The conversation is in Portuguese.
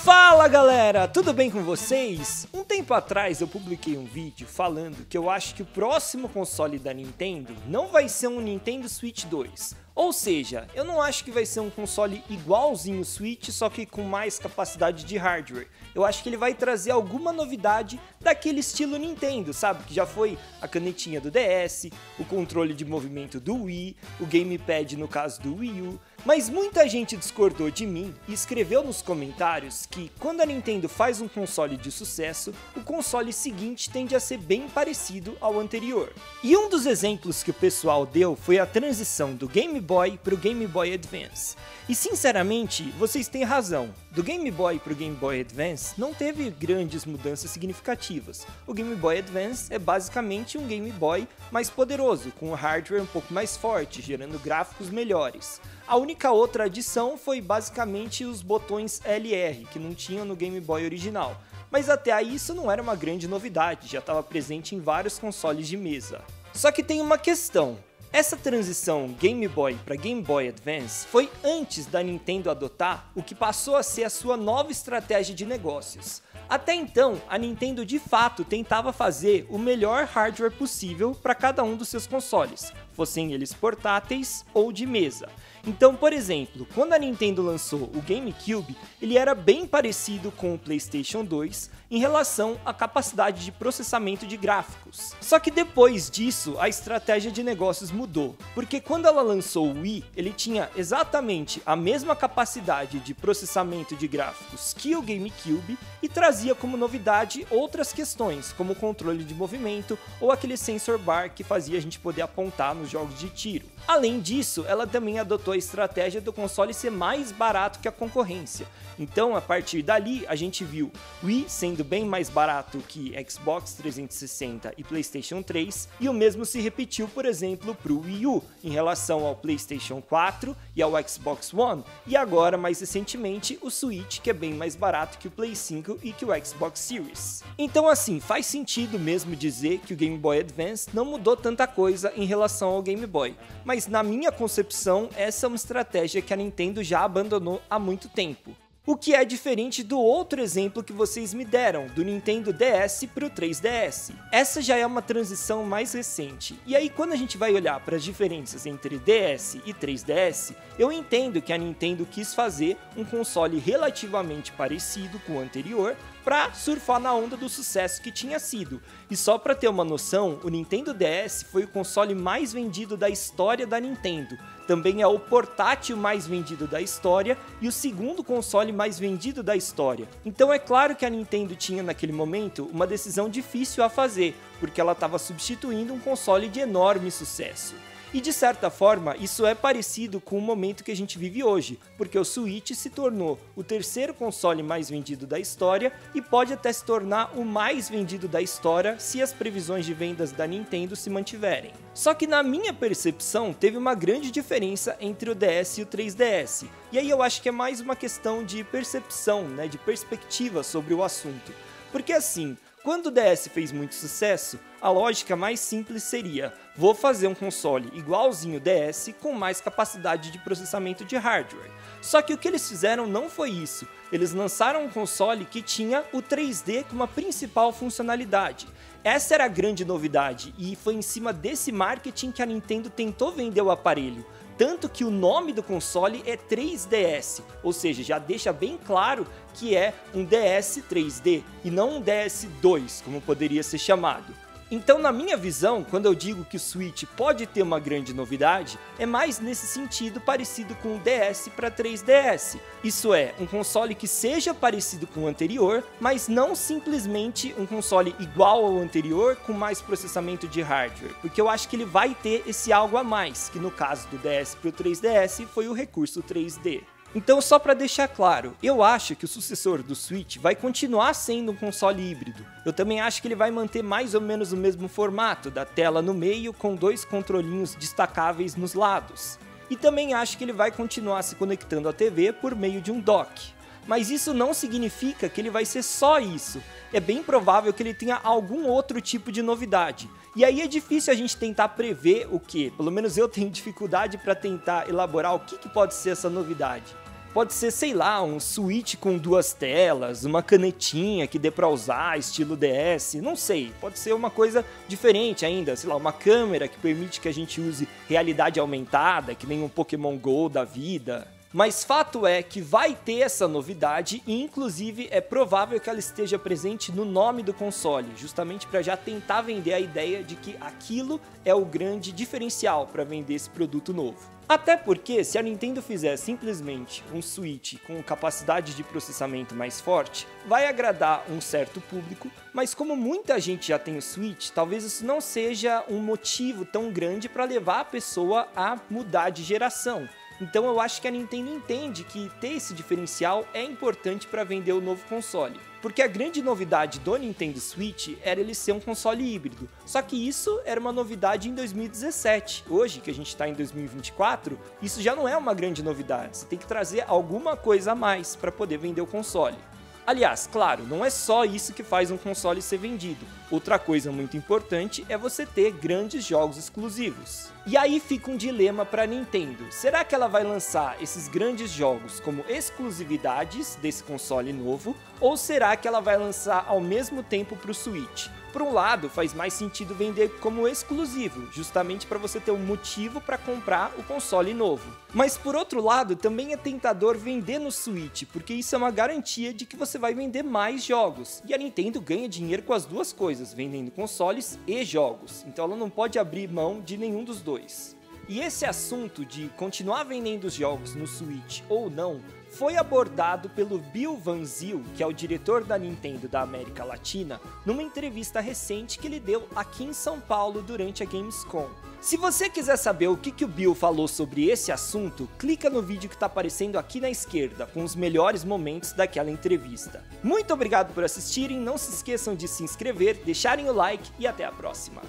Fala galera, tudo bem com vocês? Um tempo atrás eu publiquei um vídeo falando que eu acho que o próximo console da Nintendo não vai ser um Nintendo Switch 2. Ou seja, eu não acho que vai ser um console igualzinho o Switch, só que com mais capacidade de hardware. Eu acho que ele vai trazer alguma novidade daquele estilo Nintendo, sabe? Que já foi a canetinha do DS, o controle de movimento do Wii, o gamepad no caso do Wii U. Mas muita gente discordou de mim e escreveu nos comentários que quando a Nintendo faz um console de sucesso, o console seguinte tende a ser bem parecido ao anterior. E um dos exemplos que o pessoal deu foi a transição do Game Boy para o Game Boy Advance. E sinceramente, vocês têm razão, do Game Boy para o Game Boy Advance não teve grandes mudanças significativas. O Game Boy Advance é basicamente um Game Boy mais poderoso, com um hardware um pouco mais forte, gerando gráficos melhores. A única outra adição foi basicamente os botões LR, que não tinham no Game Boy original. Mas até aí isso não era uma grande novidade, já estava presente em vários consoles de mesa. Só que tem uma questão. Essa transição Game Boy para Game Boy Advance foi antes da Nintendo adotar o que passou a ser a sua nova estratégia de negócios. Até então, a Nintendo de fato tentava fazer o melhor hardware possível para cada um dos seus consoles, fossem eles portáteis ou de mesa. Então, por exemplo, quando a Nintendo lançou o GameCube, ele era bem parecido com o PlayStation 2 em relação à capacidade de processamento de gráficos. Só que depois disso, a estratégia de negócios mudou, porque quando ela lançou o Wii, ele tinha exatamente a mesma capacidade de processamento de gráficos que o GameCube e trazia como novidade outras questões, como o controle de movimento ou aquele sensor bar que fazia a gente poder apontar nos jogos de tiro. Além disso, ela também adotou a estratégia do console ser mais barato que a concorrência. Então, a partir dali, a gente viu o Wii sendo bem mais barato que Xbox 360 e PlayStation 3, e o mesmo se repetiu, por exemplo, para o Wii U, em relação ao PlayStation 4 e ao Xbox One, e agora, mais recentemente, o Switch, que é bem mais barato que o Play 5 e que o Xbox Series. Então, assim, faz sentido mesmo dizer que o Game Boy Advance não mudou tanta coisa em relação ao Game Boy, mas na minha concepção, essa é uma estratégia que a Nintendo já abandonou há muito tempo. O que é diferente do outro exemplo que vocês me deram, do Nintendo DS para o 3DS. Essa já é uma transição mais recente, e aí quando a gente vai olhar para as diferenças entre DS e 3DS, eu entendo que a Nintendo quis fazer um console relativamente parecido com o anterior, para surfar na onda do sucesso que tinha sido. E só para ter uma noção, o Nintendo DS foi o console mais vendido da história da Nintendo. Também é o portátil mais vendido da história e o segundo console mais vendido da história. Então é claro que a Nintendo tinha naquele momento uma decisão difícil a fazer, porque ela estava substituindo um console de enorme sucesso. E de certa forma, isso é parecido com o momento que a gente vive hoje, porque o Switch se tornou o terceiro console mais vendido da história e pode até se tornar o mais vendido da história se as previsões de vendas da Nintendo se mantiverem. Só que na minha percepção, teve uma grande diferença entre o DS e o 3DS, e aí eu acho que é mais uma questão de percepção, de perspectiva sobre o assunto. Porque assim, quando o DS fez muito sucesso, a lógica mais simples seria: vou fazer um console igualzinho o DS com mais capacidade de processamento de hardware. Só que o que eles fizeram não foi isso. Eles lançaram um console que tinha o 3D como a principal funcionalidade. Essa era a grande novidade e foi em cima desse marketing que a Nintendo tentou vender o aparelho. Tanto que o nome do console é 3DS, ou seja, já deixa bem claro que é um DS 3D e não um DS2, como poderia ser chamado. Então, na minha visão, quando eu digo que o Switch pode ter uma grande novidade, é mais nesse sentido parecido com o DS para 3DS. Isso é, um console que seja parecido com o anterior, mas não simplesmente um console igual ao anterior com mais processamento de hardware, porque eu acho que ele vai ter esse algo a mais, que no caso do DS para o 3DS foi o recurso 3D. Então, só para deixar claro, eu acho que o sucessor do Switch vai continuar sendo um console híbrido. Eu também acho que ele vai manter mais ou menos o mesmo formato, da tela no meio com dois controlinhos destacáveis nos lados. E também acho que ele vai continuar se conectando à TV por meio de um dock. Mas isso não significa que ele vai ser só isso. É bem provável que ele tenha algum outro tipo de novidade. E aí é difícil a gente tentar prever o que, pelo menos eu tenho dificuldade para tentar elaborar o que pode ser essa novidade. Pode ser, sei lá, um Switch com 2 telas, uma canetinha que dê pra usar, estilo DS, não sei. Pode ser uma coisa diferente ainda, sei lá, uma câmera que permite que a gente use realidade aumentada, que nem um Pokémon GO da vida. Mas fato é que vai ter essa novidade e inclusive é provável que ela esteja presente no nome do console, justamente para já tentar vender a ideia de que aquilo é o grande diferencial para vender esse produto novo. Até porque se a Nintendo fizer simplesmente um Switch com capacidade de processamento mais forte, vai agradar um certo público, mas como muita gente já tem o Switch, talvez isso não seja um motivo tão grande para levar a pessoa a mudar de geração. Então eu acho que a Nintendo entende que ter esse diferencial é importante para vender o novo console. Porque a grande novidade do Nintendo Switch era ele ser um console híbrido. Só que isso era uma novidade em 2017. Hoje, que a gente está em 2024, isso já não é uma grande novidade. Você tem que trazer alguma coisa a mais para poder vender o console. Aliás, claro, não é só isso que faz um console ser vendido. Outra coisa muito importante é você ter grandes jogos exclusivos. E aí fica um dilema para a Nintendo. Será que ela vai lançar esses grandes jogos como exclusividades desse console novo? Ou será que ela vai lançar ao mesmo tempo para o Switch? Por um lado, faz mais sentido vender como exclusivo, justamente para você ter um motivo para comprar o console novo. Mas por outro lado, também é tentador vender no Switch, porque isso é uma garantia de que você vai vender mais jogos. E a Nintendo ganha dinheiro com as duas coisas, vendendo consoles e jogos. Então ela não pode abrir mão de nenhum dos dois. E esse assunto de continuar vendendo os jogos no Switch ou não foi abordado pelo Bill Van Zyl, que é o diretor da Nintendo da América Latina, numa entrevista recente que ele deu aqui em São Paulo durante a Gamescom. Se você quiser saber o que o Bill falou sobre esse assunto, clica no vídeo que está aparecendo aqui na esquerda, com os melhores momentos daquela entrevista. Muito obrigado por assistirem, não se esqueçam de se inscrever, deixarem o like e até a próxima.